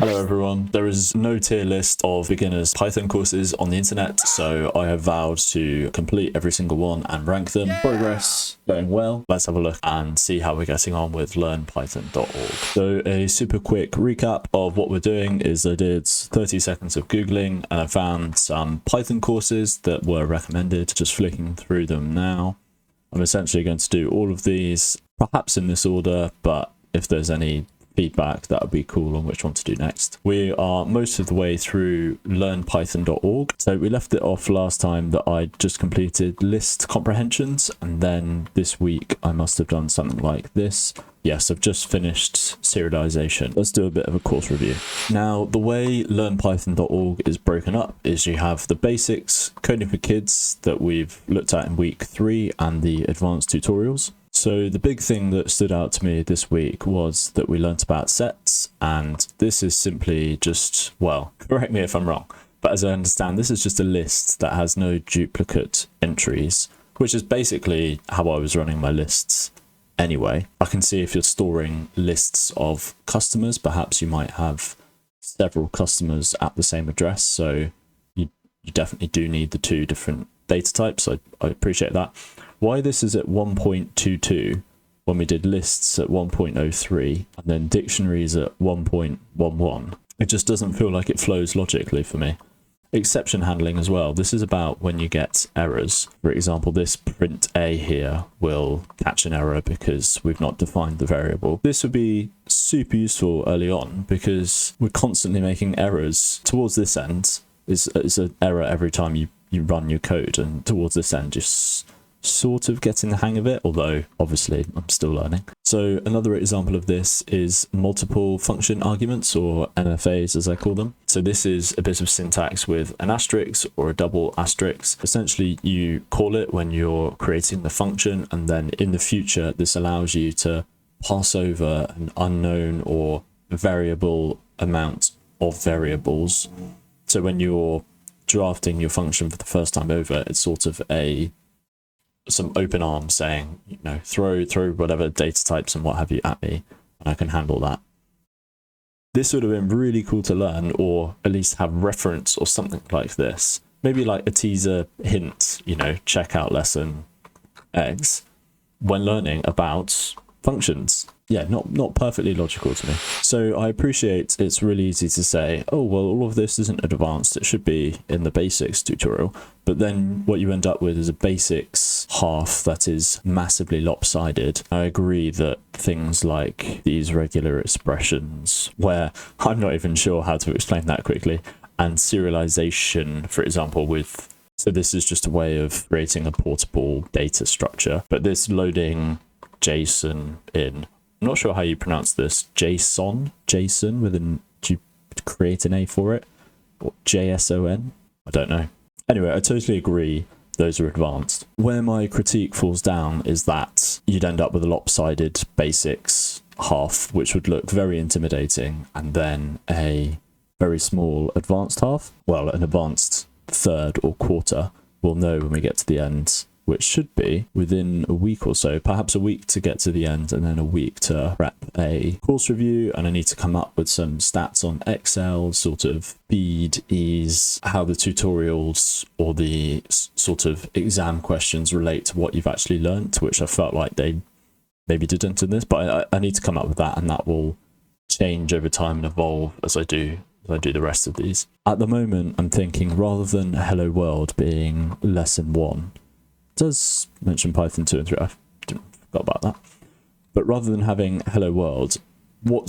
Hello everyone. There is no tier list of beginners Python courses on the internet, so I have vowed to complete every single one and rank them. Progress going well. Let's have a look and see how we're getting on with learnpython.org. So a super quick recap of what we're doing is I did 30 seconds of Googling and I found some Python courses that were recommended. Just flicking through them now. I'm essentially going to do all of these, perhaps in this order, but if there's any feedback, that would be cool on which one to do next. We are most of the way through learnpython.org. So we left it off last time that I just completed list comprehensions, and then this week I must have done something like this. Yes, I've just finished serialization. Let's do a bit of a course review. Now, the way learnpython.org is broken up is you have the basics, coding for kids that we've looked at in week 3, and the advanced tutorials. So the big thing that stood out to me this week was that we learnt about sets, and this is simply just, well, correct me if I'm wrong, but as I understand, this is just a list that has no duplicate entries, which is basically how I was running my lists anyway. I can see if you're storing lists of customers, perhaps you might have several customers at the same address, so you definitely do need the 2 different data types. I appreciate that. Why this is at 1.22 when we did lists at 1.03 and then dictionaries at 1.11, it just doesn't feel like it flows logically for me. Exception handling as well. This is about when you get errors. For example, this print A here will catch an error because we've not defined the variable. This would be super useful early on because we're constantly making errors. Towards this end is an error every time you run your code, and towards this end just sort of getting the hang of it, although obviously I'm still learning. So another example of this is multiple function arguments, or MFAs as I call them. So this is a bit of syntax with an asterisk or a double asterisk. Essentially you call it when you're creating the function, and then in the future this allows you to pass over an unknown or variable amount of variables. So when you're drafting your function for the first time over, it's sort of some open arms saying, you know, throw whatever data types and what have you at me, and I can handle that. This would have been really cool to learn, or at least have reference or something like this. Maybe like a teaser hint, you know, check out lesson X when learning about functions. Yeah, not perfectly logical to me. So I appreciate it's really easy to say, oh, well, all of this isn't advanced, it should be in the basics tutorial. But then what you end up with is a basics half that is massively lopsided. I agree that things like these regular expressions, where I'm not even sure how to explain that quickly, and serialization, for example, so this is just a way of creating a portable data structure, but this loading JSON in, I'm not sure how you pronounce this, JSON with do you create an A for it, or JSON? I don't know. Anyway, I totally agree those are advanced. Where my critique falls down is that you'd end up with a lopsided basics half, which would look very intimidating, and then a very small advanced half. Well, an advanced third or quarter, we'll know when we get to the end, which should be within a week or so, perhaps a week to get to the end, and then a week to prep a course review. And I need to come up with some stats on Excel, sort of speed, ease, how the tutorials or the sort of exam questions relate to what you've actually learnt, which I felt like they maybe didn't in this, but I need to come up with that, and that will change over time and evolve as I do the rest of these. At the moment, I'm thinking rather than Hello World being lesson 1, does mention Python 2 and 3, I forgot about that, but rather than having Hello World, what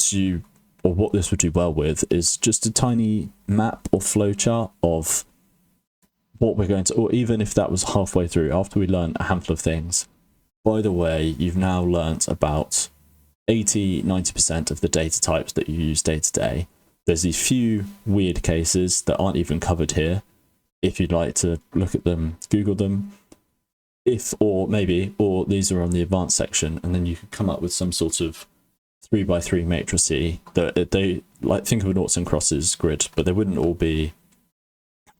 this would do well with is just a tiny map or flowchart of what we're going to, or even if that was halfway through, after we learn a handful of things, by the way, you've now learnt about 80-90% of the data types that you use day to day. There's these few weird cases that aren't even covered here. If you'd like to look at them, Google them. Or these are on the advanced section, and then you could come up with some sort of 3x3 matrixy that they like, think of a noughts and crosses grid, but they wouldn't all be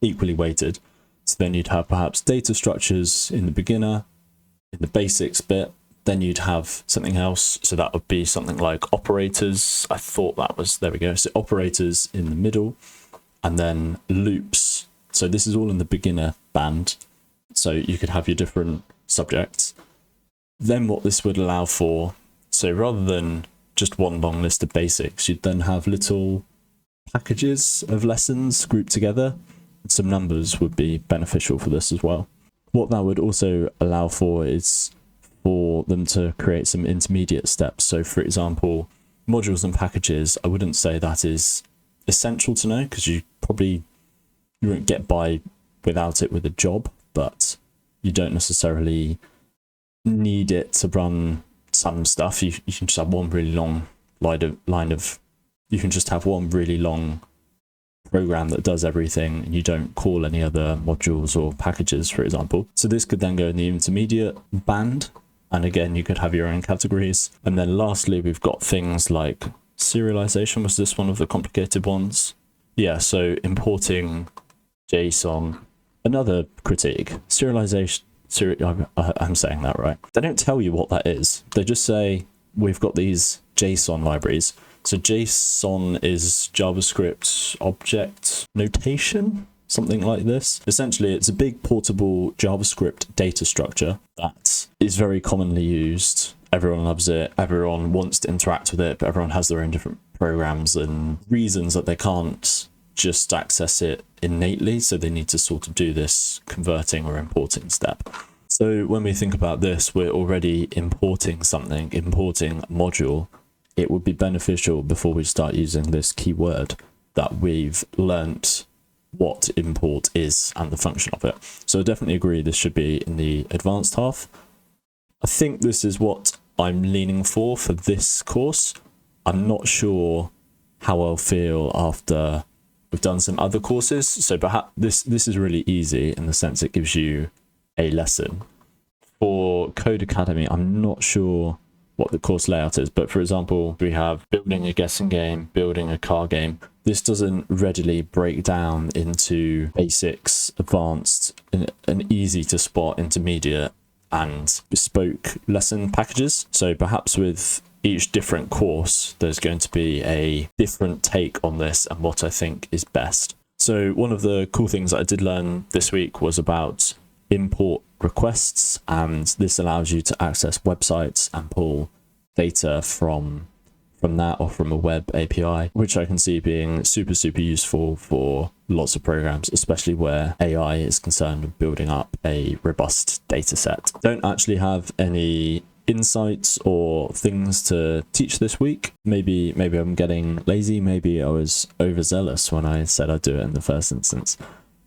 equally weighted. So then you'd have perhaps data structures in the beginner, in the basics bit, Then you'd have something else. So that would be something like operators. I thought that was, there we go. So operators in the middle, and then loops. So this is all in the beginner band. So you could have your different subjects. Then what this would allow for, so rather than just one long list of basics, you'd then have little packages of lessons grouped together. Some numbers would be beneficial for this as well. What that would also allow for is for them to create some intermediate steps. So for example, modules and packages, I wouldn't say that is essential to know, because you won't get by without it with a job, but you don't necessarily need it to run some stuff. You can just have one really long you can just have one really long program that does everything, and you don't call any other modules or packages, for example. So this could then go in the intermediate band, and again, you could have your own categories. And then lastly, we've got things like serialization. Was this one of the complicated ones? Yeah, so importing JSON. Another critique, serialization. I'm saying that right. They don't tell you what that is. They just say, we've got these JSON libraries. So JSON is JavaScript object notation, something like this. Essentially, it's a big portable JavaScript data structure that is very commonly used. Everyone loves it. Everyone wants to interact with it, but everyone has their own different programs and reasons that they can't just access it innately. So they need to sort of do this converting or importing step. So when we think about this, we're already importing something, importing a module. It would be beneficial before we start using this keyword that we've learnt what import is and the function of it. So I definitely agree this should be in the advanced half. I think this is what I'm leaning for this course. I'm not sure how I'll feel after we've done some other courses. So perhaps this is really easy in the sense it gives you a lesson. For Code Academy, I'm not sure what the course layout is, but for example, we have building a guessing game, building a car game. This doesn't readily break down into basics, advanced, and easy to spot, intermediate, and bespoke lesson packages. So perhaps with each different course, there's going to be a different take on this and what I think is best. So one of the cool things that I did learn this week was about import requests, and this allows you to access websites and pull data from that or from a web API, which I can see being super useful for lots of programs, especially where AI is concerned with building up a robust data set. Don't actually have any insights or things to teach this week. Maybe I'm getting lazy, maybe I was overzealous when I said I'd do it in the first instance.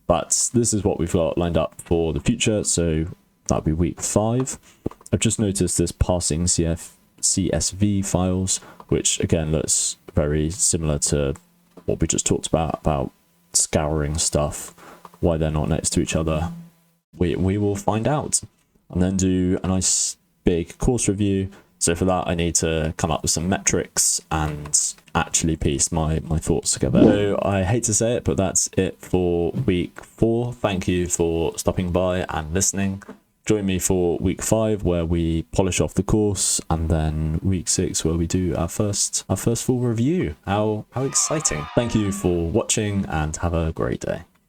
But this is what we've got lined up for the future, so that'll be week 5. I've just noticed this parsing CSV files, which again looks very similar to what we just talked about scouring stuff. Why they're not next to each other, we will find out. And then do a nice big course review. So for that, I need to come up with some metrics and actually piece my thoughts together. So I hate to say it, but that's it for week 4. Thank you for stopping by and listening. Join me for week 5, where we polish off the course, and then week 6, where we do our first full review. How exciting. Thank you for watching and have a great day.